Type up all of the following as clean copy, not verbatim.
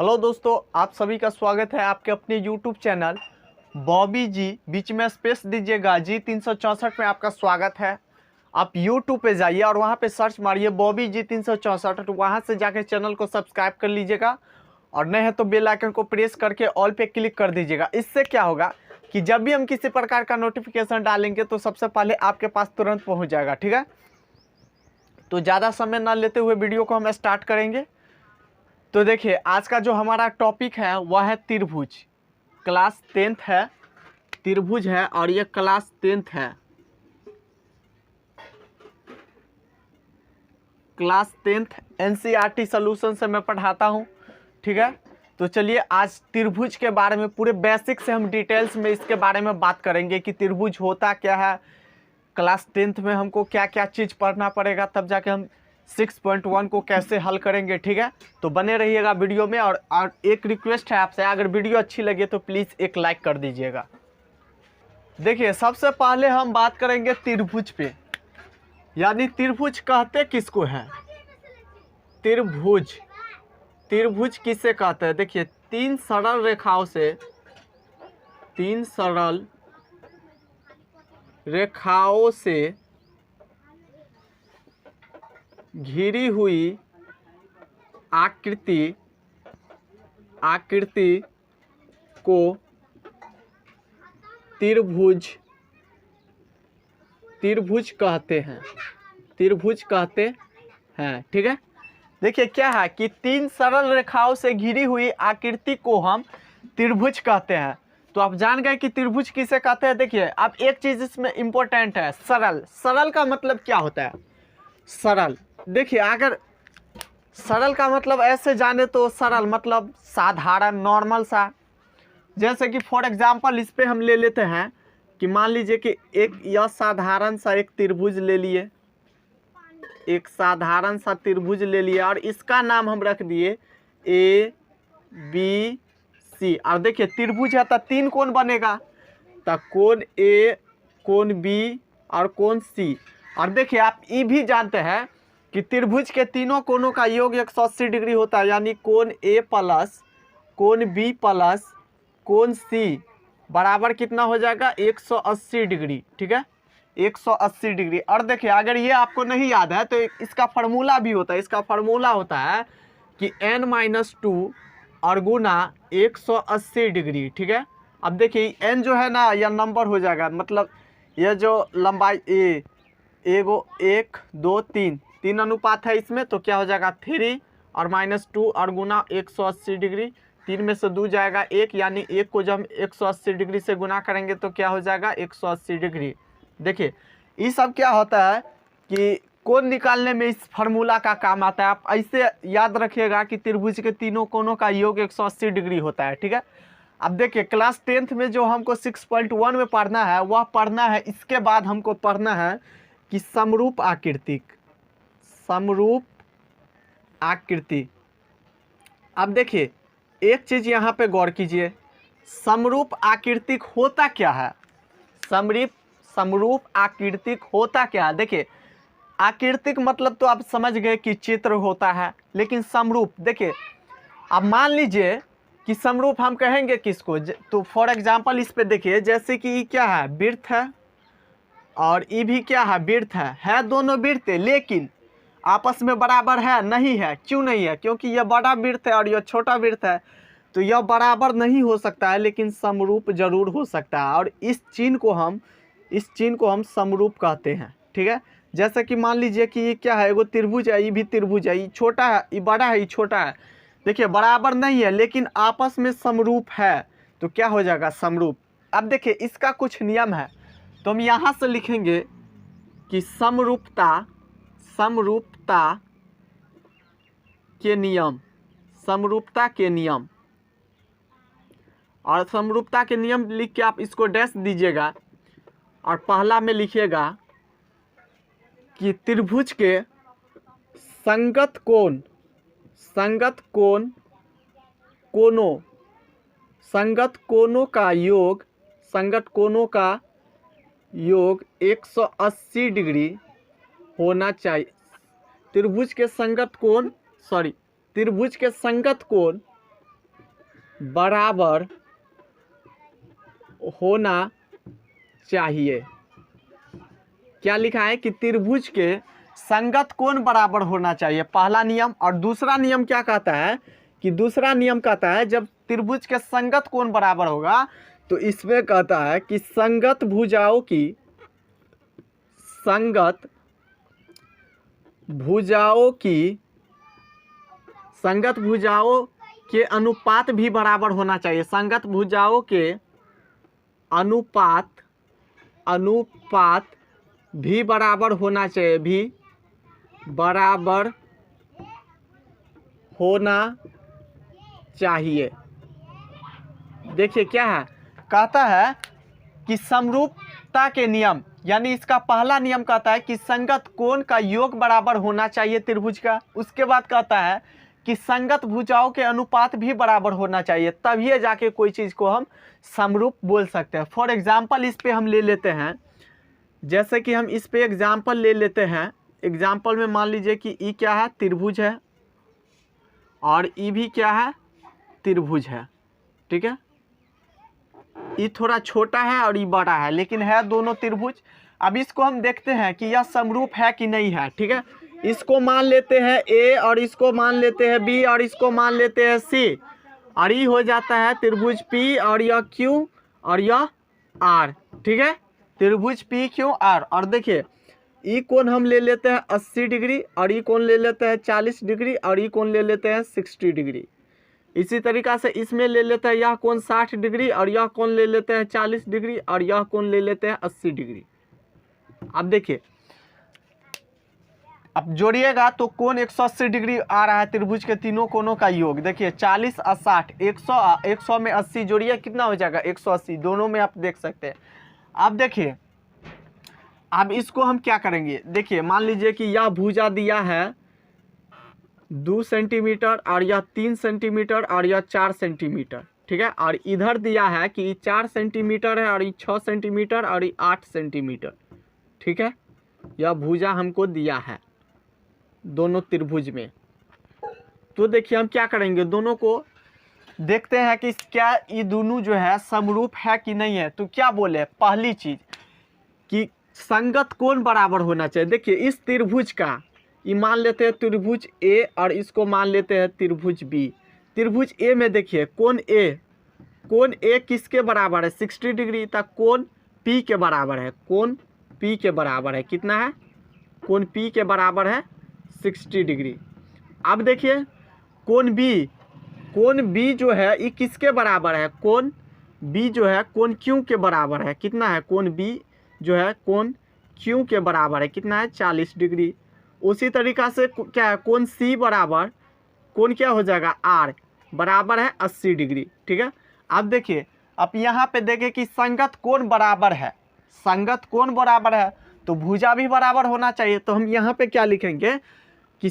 Hello दोस्तों, आप सभी का स्वागत है आपके अपने YouTube चैनल बॉबी जी। बीच में स्पेस दीजिएगा, जी 364 में आपका स्वागत है। आप YouTube पे जाइए और वहाँ पे सर्च मारिए बॉबी जी 364, वहाँ से जाके चैनल को सब्सक्राइब कर लीजिएगा और नहीं है तो बेल आइकन को प्रेस करके ऑल पे क्लिक कर दीजिएगा। इससे क्या होगा कि जब भी हम किसी प्रकार का नोटिफिकेशन डालेंगे तो सबसे पहले आपके पास तुरंत पहुँच जाएगा। ठीक है, तो ज़्यादा समय ना लेते हुए वीडियो को हम स्टार्ट करेंगे। तो देखिए, आज का जो हमारा टॉपिक है वह है त्रिभुज। क्लास 10th है, त्रिभुज है और ये क्लास 10th है। क्लास 10th NCERT सॉल्यूशन से मैं पढ़ाता हूँ। ठीक है, तो चलिए आज त्रिभुज के बारे में पूरे बेसिक से हम डिटेल्स में इसके बारे में बात करेंगे कि त्रिभुज होता क्या है, क्लास 10th में हमको क्या क्या चीज़ पढ़ना पड़ेगा, तब जाके हम 6.1 को कैसे हल करेंगे। ठीक है, तो बने रहिएगा वीडियो में। और एक रिक्वेस्ट है आपसे, अगर वीडियो अच्छी लगे तो प्लीज़ एक लाइक कर दीजिएगा। देखिए, सबसे पहले हम बात करेंगे त्रिभुज पे, यानी त्रिभुज कहते किसको है। त्रिभुज, त्रिभुज किसे कहते हैं। देखिए, तीन सरल रेखाओं से घिरी हुई आकृति को त्रिभुज कहते हैं। ठीक है, देखिए क्या है कि तीन सरल रेखाओं से घिरी हुई आकृति को हम त्रिभुज कहते हैं। तो आप जान गए कि त्रिभुज किसे कहते हैं। देखिए, अब एक चीज़ इसमें इम्पोर्टेंट है, सरल। सरल का मतलब क्या होता है। सरल, देखिए अगर सरल का मतलब ऐसे जाने तो सरल मतलब साधारण, नॉर्मल सा। जैसे कि फॉर एग्जांपल इस पे हम ले लेते हैं कि मान लीजिए कि एक यह साधारण सा एक त्रिभुज ले लिए, एक साधारण सा त्रिभुज ले लिया और इसका नाम हम रख दिए ABC। और देखिए त्रिभुज है तो तीन कोण बनेगा, तो कोण A, कोण B और कोण C। और देखिए आप ये भी जानते हैं कि त्रिभुज के तीनों कोणों का योग 180 डिग्री होता है, यानी कोण A प्लस कोण B प्लस कोण C बराबर कितना हो जाएगा 180 डिग्री। ठीक है, 180 डिग्री। और देखिए अगर ये आपको नहीं याद है तो इसका फार्मूला भी होता है। इसका फार्मूला होता है कि n-2 और गुना 180 डिग्री। ठीक है, अब देखिए n जो है ना यह नंबर हो जाएगा, मतलब यह जो लंबाई एगो 1 2 3 तीन अनुपात है इसमें, तो क्या हो जाएगा 3 और -2 और गुना 180 डिग्री। 3 में से 2 जाएगा 1, यानी 1 को जब 180 डिग्री से गुना करेंगे तो क्या हो जाएगा 180 डिग्री। देखिए ये सब क्या होता है कि कोण निकालने में इस फार्मूला का काम आता है। आप ऐसे याद रखिएगा कि त्रिभुज के तीनों कोणों का योग 180 डिग्री होता है। ठीक है, अब देखिए क्लास 10th में जो हमको 6.1 में पढ़ना है वह पढ़ना है, इसके बाद हमको पढ़ना है कि समरूप आकृति। अब देखिए एक चीज यहाँ पे गौर कीजिए, समरूप आकृतिक होता क्या है। समरूप आकृतिक होता क्या है। देखिए आकृतिक मतलब तो आप समझ गए कि चित्र होता है, लेकिन समरूप देखिए, अब मान लीजिए कि समरूप हम कहेंगे किसको, तो फॉर एग्जांपल इस पे देखिए, जैसे कि क्या है वृत्त है और ये भी क्या है वृत्त है दोनों वृत्त है, लेकिन आपस में बराबर है नहीं है। क्यों नहीं है, क्योंकि यह बड़ा वृत्त है और यह छोटा वृत्त है, तो यह बराबर नहीं हो सकता है, लेकिन समरूप जरूर हो सकता है। और इस चिन्ह को हम समरूप कहते हैं। ठीक है, जैसे कि मान लीजिए कि ये क्या है, एगो त्रिभुज है, ये भी त्रिभुज है, ये छोटा है, ये बड़ा है, ये छोटा है। देखिए बराबर नहीं है लेकिन आपस में समरूप है, तो क्या हो जाएगा समरूप। अब देखिए इसका कुछ नियम है, तो हम यहाँ से लिखेंगे कि समरूपता के नियम, और समरूपता के नियम लिख के आप इसको डैश दीजिएगा और पहला में लिखिएगा कि त्रिभुज के संगत कोणों का योग 180 डिग्री होना चाहिए। त्रिभुज के संगत कोण बराबर होना चाहिए। क्या लिखा है कि त्रिभुज के संगत कोण बराबर होना चाहिए, पहला नियम। और दूसरा नियम क्या कहता है कि दूसरा नियम कहता है जब त्रिभुज के संगत कोण बराबर होगा तो इसमें कहता है कि संगत भुजाओं के अनुपात भी बराबर होना चाहिए। संगत भुजाओं के अनुपात भी बराबर होना चाहिए, भी बराबर होना चाहिए। देखिए क्या है, कहता है कि समरूपता के नियम, यानी इसका पहला नियम कहता है कि संगत कोण का योग बराबर होना चाहिए त्रिभुज का। उसके बाद कहता है कि संगत भुजाओं के अनुपात भी बराबर होना चाहिए, तभी जाके कोई चीज़ को हम समरूप बोल सकते हैं। फॉर एग्जाम्पल इस पे हम ले लेते हैं, जैसे कि हम इस पे एग्जाम्पल ले लेते हैं। एग्जाम्पल में मान लीजिए कि ई क्या है, त्रिभुज है, और ई भी क्या है, त्रिभुज है। ठीक है, ये थोड़ा छोटा है और ये बड़ा है, लेकिन है दोनों त्रिभुज। अब इसको हम देखते हैं कि यह समरूप है कि नहीं है। ठीक है, इसको मान लेते हैं ए, और इसको मान लेते हैं बी, और इसको मान लेते हैं सी, और ये हो जाता है त्रिभुज पी, और यह क्यू, और यह आर। ठीक है, त्रिभुज पी क्यू आर। और देखिए ई कोण हम ले लेते हैं 80 डिग्री, और ई कोण ले लेते हैं 40 डिग्री, और ई कोण ले लेते हैं 60 डिग्री। इसी तरीक़ा से इसमें ले लेते हैं यह कोण 60 डिग्री, और यह कोण ले लेते हैं 40 डिग्री, और यह कोण ले लेते हैं 80 डिग्री। अब देखिए, अब जोड़िएगा तो कोण 180 डिग्री आ रहा है त्रिभुज के तीनों कोणों का योग। देखिए 40 और 60, 100 में 80 जोड़िए, कितना हो जाएगा 180, दोनों में आप देख सकते हैं। अब देखिए, अब इसको हम क्या करेंगे, देखिए मान लीजिए कि यह भुजा दिया है 2 सेंटीमीटर, और यह 3 सेंटीमीटर, और यह 4 सेंटीमीटर। ठीक है, और इधर दिया है कि ये 4 सेंटीमीटर है, और ये 6 सेंटीमीटर, और ये 8 सेंटीमीटर। ठीक है, यह भुजा हमको दिया है दोनों त्रिभुज में। तो देखिए हम क्या करेंगे, दोनों को देखते हैं कि क्या ये दोनों जो है समरूप है कि नहीं है। तो क्या बोले, पहली चीज कि संगत कोण बराबर होना चाहिए। देखिए इस त्रिभुज का ये मान लेते हैं त्रिभुज ए, और इसको मान लेते हैं त्रिभुज बी। त्रिभुज ए में देखिए कोण ए किसके बराबर है, 60 डिग्री तक। कोण पी के बराबर है, कोण पी के बराबर है, कितना है, कोण पी के बराबर है 60 डिग्री। अब देखिए कोण बी जो है ये किसके बराबर है, कोण बी जो है कोण क्यू के बराबर है। कितना है, कोण बी जो है कोण क्यू के बराबर है, कितना है 40 डिग्री। उसी तरीक़ा से क्या है, कोण सी बराबर, कोण क्या हो जाएगा आर बराबर है 80 डिग्री। ठीक है, अब देखिए, अब यहाँ पे देखें कि संगत कोण बराबर है, संगत कोण बराबर है तो भुजा भी बराबर होना चाहिए। तो हम यहाँ पे क्या लिखेंगे कि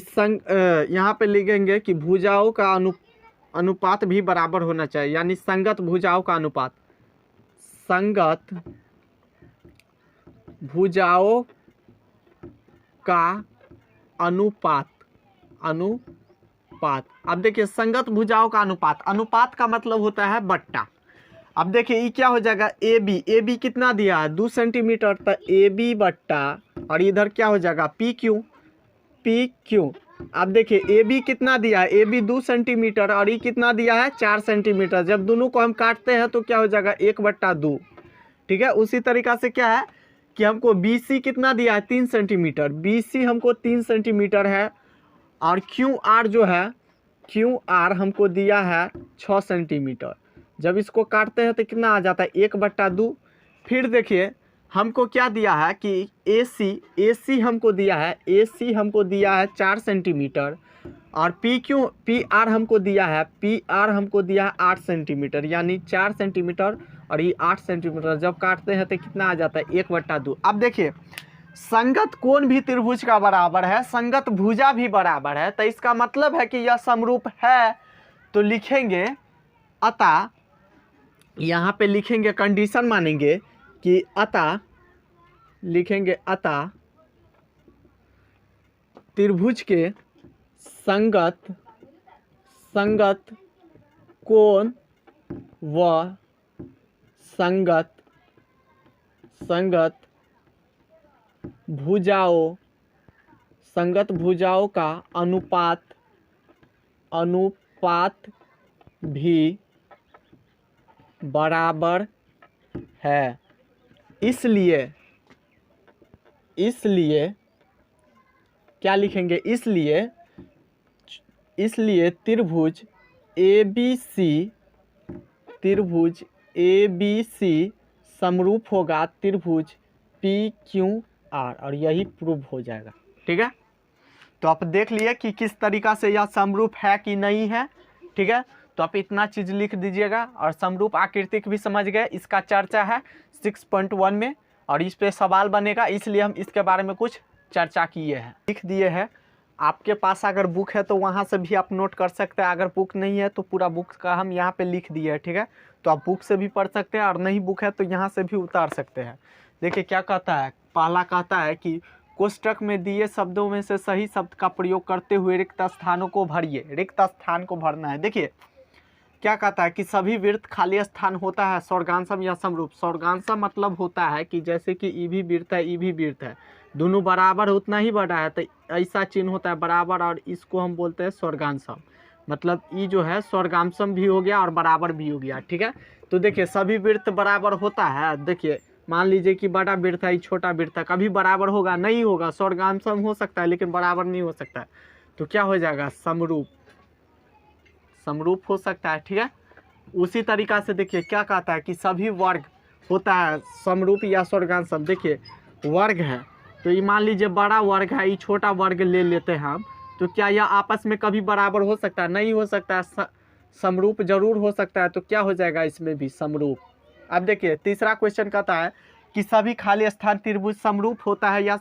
यहाँ पे लिखेंगे कि भुजाओं का अनुपात भी बराबर होना चाहिए, यानी संगत भुजाओं का अनुपात, संगत भुजाओं का अनुपात। अब देखिए संगत भुजाओं का अनुपात का मतलब होता है बट्टा। अब देखिए ये क्या हो जाएगा, ए बी कितना दिया है 2 सेंटीमीटर, तो ए बी बट्टा, और इधर क्या हो जाएगा पी क्यू। अब देखिए ए बी कितना दिया है, ए बी 2 सेंटीमीटर, और ये कितना दिया है 4 सेंटीमीटर। जब दोनों को हम काटते हैं तो क्या हो जाएगा 1/2। ठीक है, उसी तरीक़ा से क्या है कि हमको बी सी कितना दिया है 3 सेंटीमीटर, बी सी हमको 3 सेंटीमीटर है, और क्यू आर हमको दिया है 6 सेंटीमीटर। जब इसको काटते हैं तो कितना आ जाता है 1/2। फिर देखिए हमको क्या दिया है कि ए सी हमको दिया है 4 सेंटीमीटर, और पी आर हमको दिया है 8 सेंटीमीटर, यानी 4 सेंटीमीटर और ये 8 सेंटीमीटर। जब काटते हैं तो कितना आ जाता है 1/2। अब देखिए संगत कोण भी त्रिभुज का बराबर है, संगत भुजा भी बराबर है, तो इसका मतलब है कि यह समरूप है। तो लिखेंगे अतः, यहाँ पे लिखेंगे कंडीशन मानेंगे कि अतः त्रिभुज के संगत कोण व संगत भुजाओं का अनुपात भी बराबर है। इसलिए क्या लिखेंगे? इसलिए त्रिभुज ABC समरूप होगा त्रिभुज PQR, और यही प्रूव हो जाएगा। ठीक है, तो आप देख लिए कि किस तरीका से यह समरूप है कि नहीं है। ठीक है, तो आप इतना चीज लिख दीजिएगा, और समरूप आकृतिक भी समझ गए। इसका चर्चा है 6.1 में, और इस पे सवाल बनेगा, इसलिए हम इसके बारे में कुछ चर्चा किए हैं, लिख दिए हैं। आपके पास अगर बुक है तो वहाँ से भी आप नोट कर सकते हैं, अगर बुक नहीं है तो पूरा बुक का हम यहाँ पे लिख दिए हैं। ठीक है, तो आप बुक से भी पढ़ सकते हैं, और नहीं बुक है तो यहाँ से भी उतार सकते हैं। देखिए क्या कहता है, पहला कहता है कि कोष्टक में दिए शब्दों में से सही शब्द का प्रयोग करते हुए रिक्त स्थानों को भरिए। रिक्त स्थान को भरना है। देखिए क्या कहता है कि सभी वृत्त खाली स्थान होता है स्वर्गांशम या समरूप। स्वर्गांशम मतलब होता है कि जैसे कि ई भी वृत्त है, ई भी वृत्त है, दोनों बराबर उतना ही बड़ा है, तो ऐसा चिन्ह होता है बराबर, और इसको हम बोलते हैं स्वर्गांशम। मतलब ई जो है स्वर्गांशम भी हो गया और बराबर भी हो गया। ठीक है, तो देखिए सभी वृत्त बराबर होता है। देखिए मान लीजिए कि बड़ा वृत्त है, छोटा वृत्त है, कभी बराबर होगा? नहीं होगा। स्वर्गांशम हो सकता है लेकिन बराबर नहीं हो सकता है, तो क्या हो जाएगा? समरूप हो सकता है। ठीक है, उसी तरीका से देखिए क्या कहता है कि सभी वर्ग होता है समरूप या स्वर्गांशम। देखिए वर्ग है, तो ये मान लीजिए बड़ा वर्ग है, ये छोटा वर्ग ले लेते हैं हम, तो क्या यह आपस में कभी बराबर हो सकता है? नहीं हो सकता है। समरूप जरूर हो सकता है, तो क्या हो जाएगा इसमें भी? समरूप। अब देखिए तीसरा क्वेश्चन कहता है कि सभी खाली स्थान त्रिभुज समरूप होता है या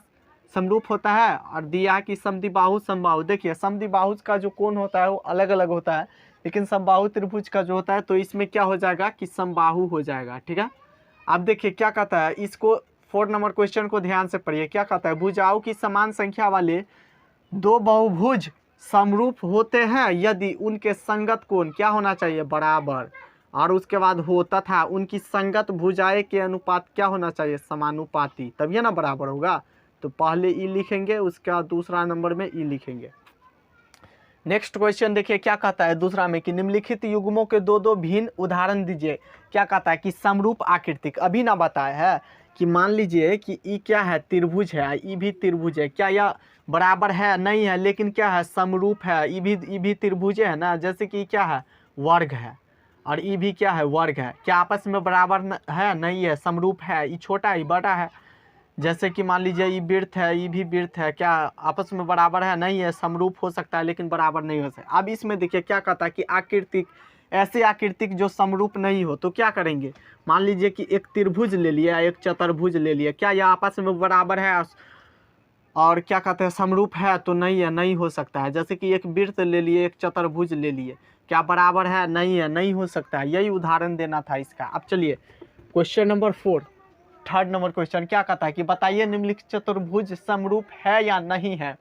समरूप होता है, और दिया कि समद्विबाहु समबाहु। देखिए समद्विबाहु का जो कोण होता है वो अलग अलग होता है, लेकिन समबाहु त्रिभुज का जो होता है तो इसमें क्या हो जाएगा कि समबाहु हो जाएगा। ठीक है, अब देखिए क्या कहता है, इसको 4 नंबर क्वेश्चन को ध्यान से पढ़िए। क्या कहता है, भुजाओं की समान संख्या वाले दो बहुभुज समरूप होते हैं यदि उनके संगत कोण क्या होना चाहिए? बराबर, और उसके बाद हो तथा उनकी संगत भुजाएं के अनुपात क्या होना चाहिए? समानुपाती, तब ये ना बराबर होगा। तो पहले ई लिखेंगे, उसका दूसरा नंबर में ई लिखेंगे। नेक्स्ट क्वेश्चन देखिए क्या कहता है दूसरा में कि निम्नलिखित युग्मों के दो भिन्न उदाहरण दीजिए। क्या कहता है कि समरूप आकृतिक। अभी ना बताया है कि मान लीजिए कि ई क्या है? त्रिभुज है, ई भी त्रिभुज है। क्या यह बराबर है? नहीं है, लेकिन क्या है? समरूप है। ई भी त्रिभुज है ना, जैसे कि क्या है? वर्ग है, और ई भी क्या है? वर्ग है। क्या आपस में बराबर है? नहीं है, समरूप है। ई छोटा है, ई बड़ा है। जैसे कि मान लीजिए ई वृत्त है, ई भी वृत्त है, क्या आपस में बराबर है? नहीं है, समरूप हो सकता है लेकिन बराबर नहीं हो सकता। अब इसमें देखिए क्या कहता है कि आकृतिक, ऐसे आकृतिक जो समरूप नहीं हो तो क्या करेंगे? मान लीजिए कि एक त्रिभुज ले लिया, एक चतुर्भुज ले लिया, क्या यह आपस में बराबर है और क्या कहते हैं समरूप है? तो नहीं है, नहीं हो सकता है। जैसे कि एक वृत्त ले लिए, एक चतुर्भुज ले लिए, क्या बराबर है? नहीं है, नहीं हो सकता है। यही उदाहरण देना था इसका। अब चलिए question number 4, 3rd number question क्या कहता है कि बताइए निम्नलिखित चतुर्भुज समरूप है या नहीं है।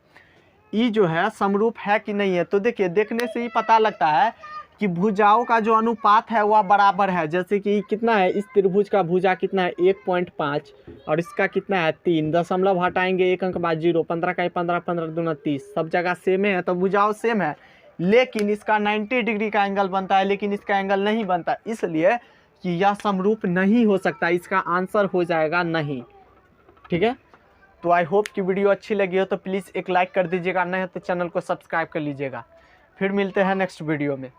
ई जो है समरूप है कि नहीं है। तो देखिए देखने से ही पता लगता है कि भुजाओं का जो अनुपात है वह बराबर है। जैसे कि कितना है, इस त्रिभुज का भुजा कितना है? 1.5, और इसका कितना है? 3। दशमलव हटाएंगे, 1 अंक बाद 0, 15 का 15, 15 दूना 30, सब जगह सेम है, तो भुजाओं सेम है। लेकिन इसका 90 डिग्री का एंगल बनता है, लेकिन इसका एंगल नहीं बनता, इसलिए कि यह समरूप नहीं हो सकता। इसका आंसर हो जाएगा नहीं। ठीक है, तो आई होप कि वीडियो अच्छी लगी हो तो प्लीज़ एक लाइक कर दीजिएगा, नहीं तो चैनल को सब्सक्राइब कर लीजिएगा। फिर मिलते हैं नेक्स्ट वीडियो में।